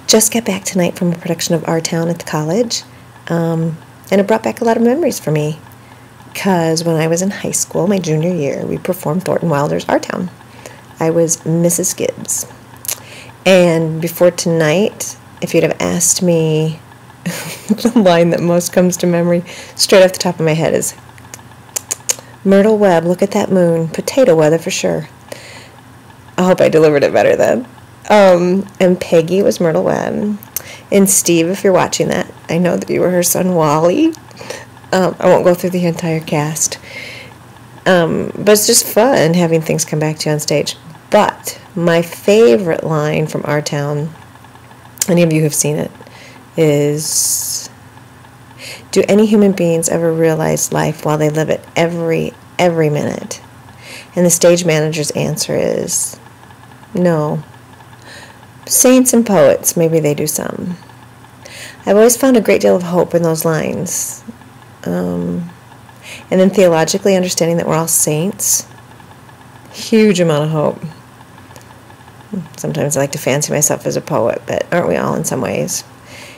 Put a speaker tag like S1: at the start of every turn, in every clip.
S1: Just got back tonight from a production of Our Town at the college, and it brought back a lot of memories for me, because when I was in high school, my junior year, we performed Thornton Wilder's Our Town. I was Mrs. Gibbs. And before tonight, if you'd have asked me, the line that most comes to memory straight off the top of my head is, "Myrtle Webb, look at that moon. Potato weather for sure." I hope I delivered it better then. And Peggy was Myrtle Webb. And Steve, if you're watching that, I know that you were her son Wally. I won't go through the entire cast. But it's just fun having things come back to you on stage. But my favorite line from Our Town, any of you who've seen it, is, "Do any human beings ever realize life while they live it every minute?" And the stage manager's answer is, "No. Saints and poets, maybe they do some." I've always found a great deal of hope in those lines. And then theologically understanding that we're all saints, huge amount of hope. Sometimes I like to fancy myself as a poet, but aren't we all in some ways?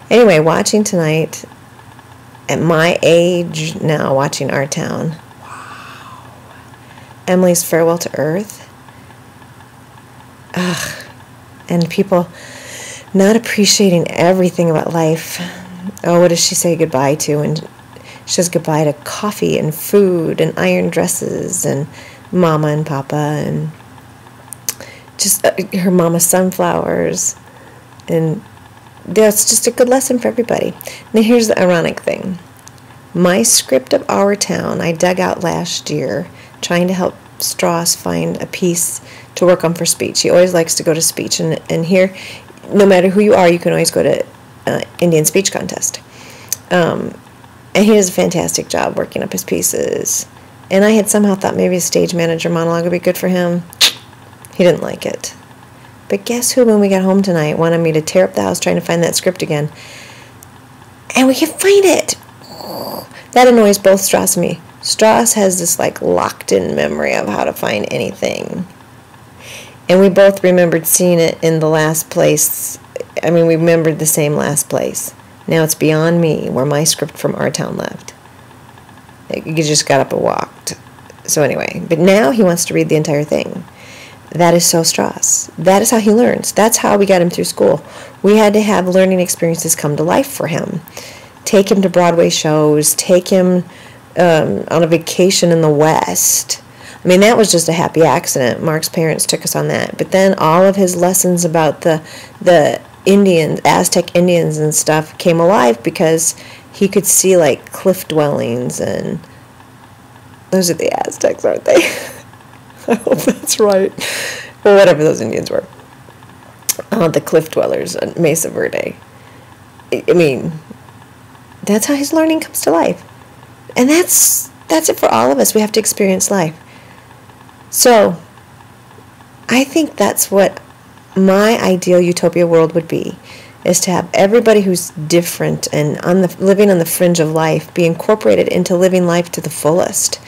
S1: Anyway, watching tonight, at my age now, watching Our Town, wow. Emily's farewell to Earth, and people not appreciating everything about life. Oh, what does she say goodbye to? And she says goodbye to coffee and food and iron dresses and mama and papa and just her mama's sunflowers. And that's just a good lesson for everybody. Now here's the ironic thing. My script of Our Town I dug out last year trying to help Stross find a piece to work on for speech. He always likes to go to speech, and here, no matter who you are, you can always go to Indian Speech Contest. And he does a fantastic job working up his pieces. And I had somehow thought maybe a stage manager monologue would be good for him. He didn't like it. But guess who, when we got home tonight, wanted me to tear up the house trying to find that script again. And we can find it. That annoys both Stross and me. Stross has this like locked-in memory of how to find anything. And we both remembered seeing it in the last place. I mean, we remembered the same last place. Now it's beyond me where my script from Our Town left. You just got up and walked. So anyway, but now he wants to read the entire thing. That is so Stross. That is how he learns. That's how we got him through school. We had to have learning experiences come to life for him. Take him to Broadway shows. Take him on a vacation in the West. I mean, that was just a happy accident. Mark's parents took us on that. But then all of his lessons about the Indians, Aztec Indians and stuff came alive because he could see like cliff dwellings, and those are the Aztecs, aren't they? I hope that's right. Well, whatever those Indians were. The cliff dwellers on Mesa Verde. I mean, that's how his learning comes to life. And that's it for all of us. We have to experience life. So, I think that's what my ideal utopia world would be, is to have everybody who's different and living on the fringe of life be incorporated into living life to the fullest.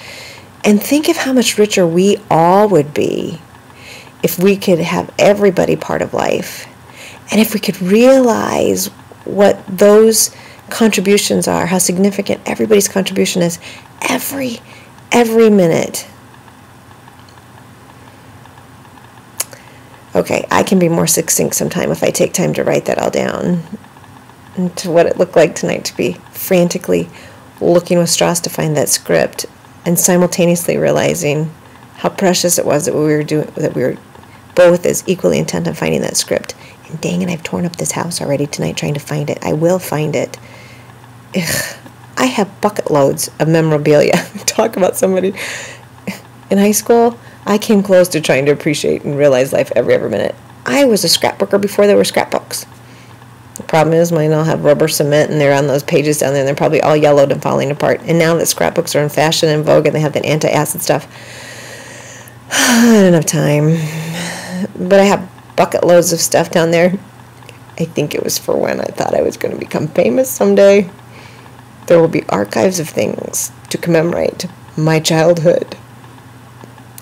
S1: And think of how much richer we all would be if we could have everybody part of life. And if we could realize what those contributions are, how significant everybody's contribution is every minute. Okay, I can be more succinct sometime if I take time to write that all down. And to what it looked like tonight to be frantically looking with Stross to find that script, and simultaneously realizing how precious it was that we were both as equally intent on finding that script. And dang it, I've torn up this house already tonight trying to find it. I will find it. Ugh, I have bucket loads of memorabilia. Talk about somebody in high school. I came close to trying to appreciate and realize life every minute. I was a scrapbooker before there were scrapbooks. The problem is mine all have rubber cement, and they're on those pages down there, and they're probably all yellowed and falling apart. And now that scrapbooks are in fashion and vogue, and they have that anti-acid stuff, I don't have time. But I have bucket loads of stuff down there. I think it was for when I thought I was going to become famous someday. There will be archives of things to commemorate my childhood.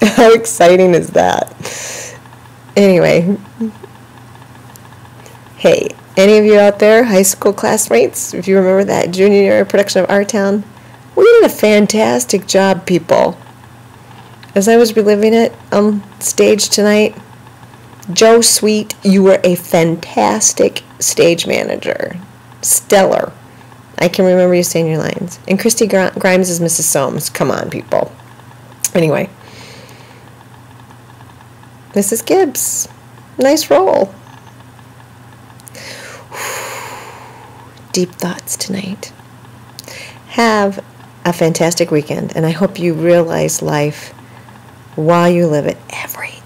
S1: How exciting is that? Anyway, Hey, any of you out there, high school classmates, if you remember that junior year production of Our Town, we did a fantastic job, people. As I was reliving it on stage tonight, Joe Sweet, you were a fantastic stage manager. Stellar. I can remember you saying your lines. And Christy Grimes is Mrs. Soames. Come on, people. Anyway. Mrs. Gibbs. Nice role. Deep thoughts tonight. Have a fantastic weekend, and I hope you realize life while you live it every